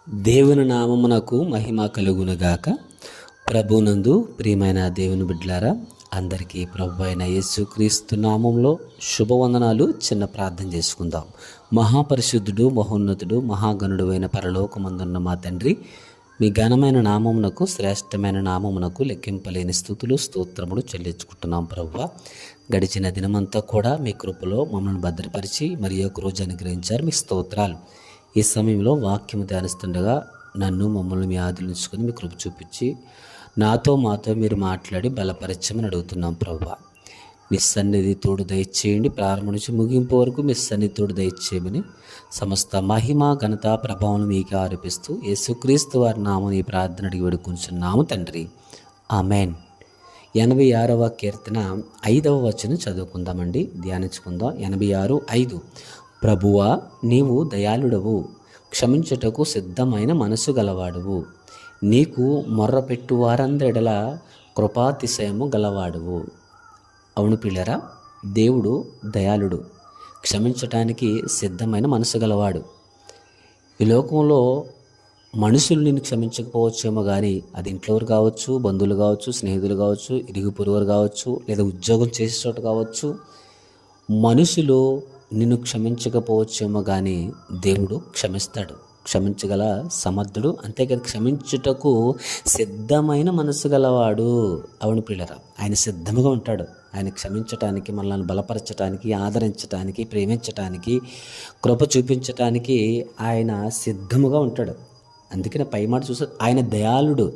దేవుని నామమునకు మహిమ కలుగునుగాక. ప్రభునందు ప్రియమైన దేవుని బిడ్డలారా, అందరికీ ప్రభు అయిన యేసుక్రీస్తు నామంలో శుభవందనాలు. చిన్న ప్రార్థన చేసుకుందాం. మహాపరిశుద్ధుడు, మహోన్నతుడు, మహాగణుడు అయిన పరలోకమందున్న మా తండ్రి, మీ ఘనమైన నామమునకు, శ్రేష్టమైన నామమునకు లెక్కింపలేని స్తుతులు స్తోత్రములు చెల్లించుకుంటున్నాం. ప్రభువా, గడిచిన దినమంతా కూడా మీ కృపలో మమ్మల్ని భద్రపరిచి మరి ఒక రోజు అనుగ్రహించారు. మీ స్తోత్రాలు. ఈ సమయంలో వాక్యము ధ్యానిస్తుండగా మమ్మల్ని మీ ఆదిలో ఉంచుకొని మీ కృప చూపించి మాతో మీరు మాట్లాడి బలపరచమని అడుగుతున్నాం. ప్రభువా, మీ సన్నిధి తోడు దయచేయండి. ప్రారంభం నుంచి ముగింపు వరకు మీ సన్నిధి తోడు దయచేయమని సమస్త మహిమ ఘనత ప్రభావం మీకు ఆరోపిస్తూ యేసుక్రీస్తు వారి నామం ఈ ప్రార్థన అడిగి వేడుకుంటున్నాము తండ్రి, ఆమెన్. 86వ కీర్తన 5వ వచనం చదువుకుందామండి, ధ్యానించుకుందాం. 86:5. ప్రభువా, నీవు దయాళుడవు, క్షమించుటకు సిద్ధమైన మనసు గలవాడువు, నీకు మొర్రపెట్టు వారందెడల కృపాతిశయము గలవాడువు. అవును పిల్లరా, దేవుడు దయాళుడు, క్షమించటానికి సిద్ధమైన మనసు గలవాడు. ఈ లోకంలో మనుషులు నిన్ను క్షమించకపోవచ్చేమో కానీ, అది ఇంట్లో కావచ్చు, బంధువులు కావచ్చు, స్నేహితులు కావచ్చు, ఇరుగు పొరుగు కావచ్చు, లేదా ఉద్యోగం చేసే చోట కావచ్చు, మనుషులు నిన్ను క్షమించకపోవచ్చేమో కానీ దేవుడు క్షమిస్తాడు. క్షమించగల సమర్థుడు, అంతేకాదు క్షమించుటకు సిద్ధమైన మనసు గలవాడు. అవును పిల్లరా, ఆయన సిద్ధముగా ఉంటాడు. ఆయన క్షమించటానికి, మనల్ని బలపరచటానికి, ఆదరించటానికి, ప్రేమించటానికి, కృప చూపించటానికి ఆయన సిద్ధముగా ఉంటాడు. అందుకనే పై మాట చూస్తే ఆయన దయాళుడు,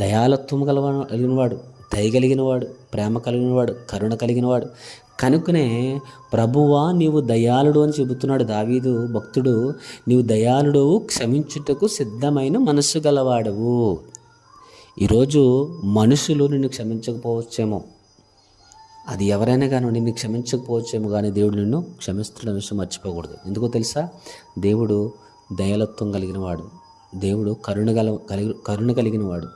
దయాలత్వం కలిగినవాడు, దయ కలిగినవాడు, ప్రేమ కలిగినవాడు, కరుణ కలిగినవాడు. కనుకనే ప్రభువా నీవు దయాళుడు అని చెబుతున్నాడు దావీదు భక్తుడు. నీవు దయాళుడు, క్షమించుటకు సిద్ధమైన మనస్సు గలవాడవు. ఈరోజు మనుషులు నిన్ను క్షమించకపోవచ్చేమో, అది ఎవరైనా కానీ నిన్ను క్షమించకపోవచ్చేమో, కానీ దేవుడు నిన్ను క్షమిస్తున్న విషయం మర్చిపోకూడదు. ఎందుకో తెలుసా? దేవుడు దయాలత్వం కలిగినవాడు, దేవుడు కరుణ కలిగినవాడు.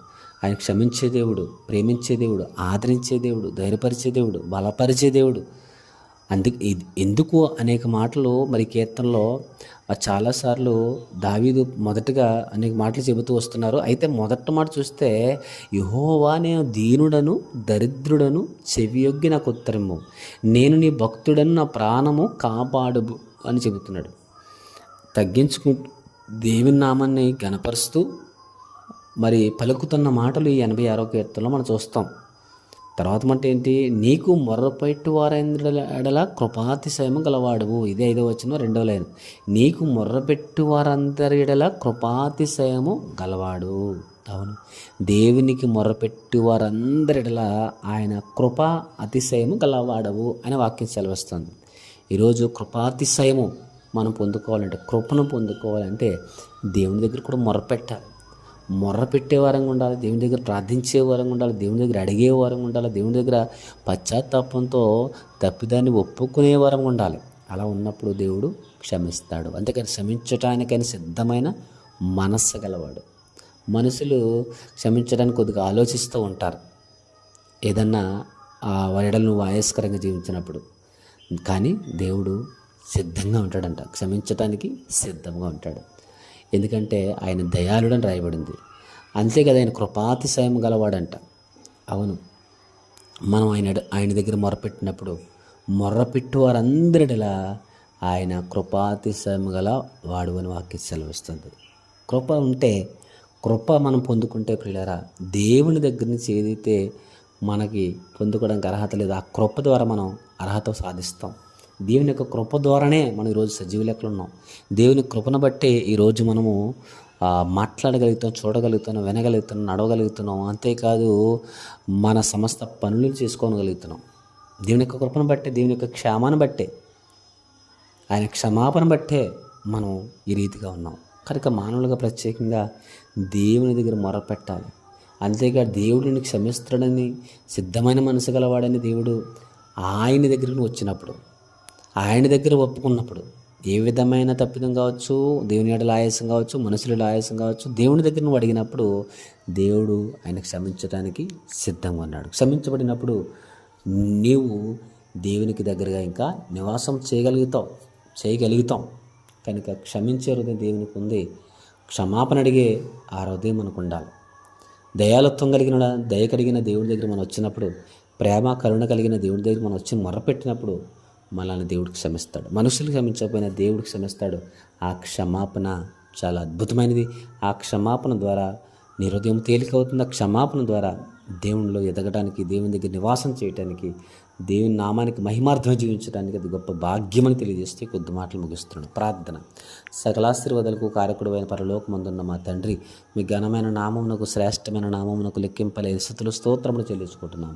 ఆయన క్షమించే దేవుడు, ప్రేమించే దేవుడు, ఆదరించే దేవుడు, ధైర్యపరిచే దేవుడు, బలపరిచే దేవుడు. ఎందుకు అనేక మాటలు మరి కీర్తనలో చాలాసార్లు దావీదు మొదటగా అనేక మాటలు చెబుతూ వస్తున్నారు. అయితే మొదటి మాట చూస్తే, యెహోవా నేను దీనుడను దరిద్రుడను, చెవియొగ్గి నాకు ఉత్తరము, నేను నీ భక్తుడను, నా ప్రాణము కాపాడు అని చెబుతున్నాడు. దేవుని నామాన్ని గణపరుస్తూ మరి పలుకుతున్న మాటలు ఈ 86వ కీర్తనలో మనం చూస్తాం. తర్వాత మాట ఏంటి? నీకు మొర్రపెట్టు వారందరిడల కృపాతిశయము గలవాడువు. ఇదే 5వ వచనం 2వ లైన్. నీకు మొర్రపెట్టు వారందరిడల కృపాతిశయము గలవాడు. అవును, దేవునికి మొర్రపెట్టు వారందరిడల ఆయన కృపా అతిశయము గలవాడవు అని వాక్యం సెలవిస్తుంది. ఈరోజు కృపాతిశయము మనం పొందుకోవాలంటే, కృపను పొందుకోవాలంటే దేవుని దగ్గర కూడా మొర్రపెట్టాలి. మొర్ర పెట్టే వారంగా ఉండాలి, దేవుని దగ్గర ప్రార్థించే వారంగా ఉండాలి, దేవుని దగ్గర అడిగే వారంగా ఉండాలి, దేవుని దగ్గర పశ్చాత్తాపంతో తప్పిదాన్ని ఒప్పుకునే వారంగా ఉండాలి. అలా ఉన్నప్పుడు దేవుడు క్షమిస్తాడు. అంతేకాని క్షమించటానికని సిద్ధమైన మనస్సు గలవాడు. మనుషులు క్షమించడానికి కొద్దిగా ఆలోచిస్తూ ఉంటారు, ఏదన్నా వారిడలు నువ్వు ఆయస్కరంగా జీవించినప్పుడు. కానీ దేవుడు సిద్ధంగా ఉంటాడంట, క్షమించటానికి సిద్ధంగా ఉంటాడు. ఎందుకంటే ఆయన దయాళుడని రాయబడింది. అంతేకాదు ఆయన కృపాతిశయం గలవాడంట. అవును, మనం ఆయన దగ్గర మొరపెట్టినప్పుడు, మొర్రపెట్టు వారందరిలా ఆయన కృపాతిశయం గల వాడు అని వాక్యం సెలవిస్తుంది. కృప ఉంటే, కృప మనం పొందుకుంటే ప్రియులారా, దేవుని దగ్గర నుంచి ఏదైతే మనకి పొందుకోవడానికి అర్హత లేదు, ఆ కృప ద్వారా మనం అర్హత సాధిస్తాం. దేవుని యొక్క కృప ద్వారానే మనం ఈరోజు సజీవ లెక్కలు ఉన్నాం. దేవుని కృపను బట్టే ఈరోజు మనము మాట్లాడగలుగుతాం, చూడగలుగుతున్నాం, వినగలుగుతున్నాం, నడవగలుగుతున్నాం. అంతేకాదు మన సమస్త పనులు చేసుకోగలుగుతున్నాం. దేవుని యొక్క కృపను బట్టే, దేవుని యొక్క క్షేమాన్ని బట్టే, ఆయన క్షమాపణ బట్టే మనం ఈ రీతిగా ఉన్నాం. కనుక మానవులుగా ప్రత్యేకంగా దేవుని దగ్గర మొరపెట్టాలి. అంతేకాదు దేవుడిని క్షమిస్తాడని, సిద్ధమైన మనసు గలవాడని దేవుడు ఆయన దగ్గరకు వచ్చినప్పుడు, ఆయన దగ్గర ఒప్పుకున్నప్పుడు, ఏ విధమైన తప్పిదం కావచ్చు, దేవుని ఎడల ఆయాసం కావచ్చు, మనుషుల ఆయాసం కావచ్చు, దేవుని దగ్గర నువ్వు అడిగినప్పుడు దేవుడు ఆయన క్షమించడానికి సిద్ధంగా ఉన్నాడు. క్షమించబడినప్పుడు నీవు దేవునికి దగ్గరగా ఇంకా నివాసం చేయగలుగుతాం. కనుక క్షమించే హృదయం దేవునికి ఉంది. క్షమాపణ అడిగే ఆ హృదయం మనకు ఉండాలి. దయాళుత్వం దయ కలిగిన దేవుడి దగ్గర మనం వచ్చినప్పుడు, ప్రేమ కరుణ కలిగిన దేవుడి దగ్గర మనం వచ్చి మొర్రపెట్టినప్పుడు మనల్ని దేవుడికి క్షమిస్తాడు. మనుషులు క్షమించకపోయినా దేవుడికి క్షమిస్తాడు. ఆ క్షమాపణ చాలా అద్భుతమైనది. ఆ క్షమాపణ ద్వారా నీ హృదయం తేలికవుతుంది. ఆ క్షమాపణ ద్వారా దేవునిలో ఎదగడానికి, దేవుని దగ్గర నివాసం చేయడానికి, దేవుని నామానికి మహిమార్థం జీవించడానికి అది గొప్ప భాగ్యమని తెలియజేస్తే కొద్ది మాటలు ముగిస్తున్నాడు. ప్రార్థన. సకలాశీర్వాదాలకు కారకుడు అయిన పరలోకమందున్న మా తండ్రి, మీ ఘనమైన నామమునకు, శ్రేష్టమైన నామమునకు లెక్కింపలేని స్థుతులు స్తోత్రములు చెల్లించుకుంటున్నాం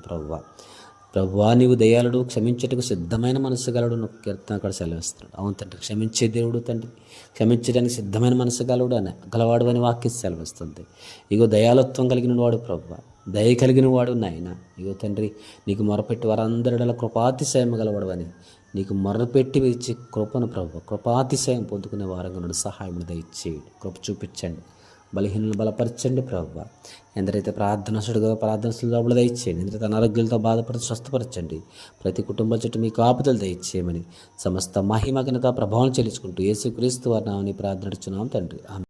ప్రభువా, నీవు దయాళుడు, క్షమించటకు సిద్ధమైన మనసు గలడు. నాకు కీర్తనకాడు సెలవిస్తున్నాడు. అవును తండ్రి, క్షమించే దేవుడు తండ్రి, క్షమించడానికి సిద్ధమైన మనసు గలవాడు అని వాక్యం సెలవిస్తుంది. ఇగో దయాళుత్వం కలిగిన వాడు ప్రభువా, దయ కలిగిన వాడు నాయన. ఇగో తండ్రి, నీకు మొరపెట్టి వారందరిలో కృపాతిశయం గలవాడు అని నీకు మొరపెట్టి ఇచ్చే కృపను ప్రభువా, కృపాతిశయం పొందుకునే వారంగా సహాయం దయచేయండి, కృప చూపించండి. బలహీనలు బలపరచండి ప్రభువా. ఎందరైతే ప్రార్థనలు దయచేయండి. ఎందరైతే అనారోగ్యాలతో బాధపడి స్వస్థపరచండి. ప్రతి కుటుంబం చుట్టూ మీ కాపుదలు దయచేయమని సమస్త మహిమ ఘనత ప్రభావం చెల్లించుకుంటూ యేసుక్రీస్తు వారి నామమున ప్రార్థించుచున్నాం తండ్రి.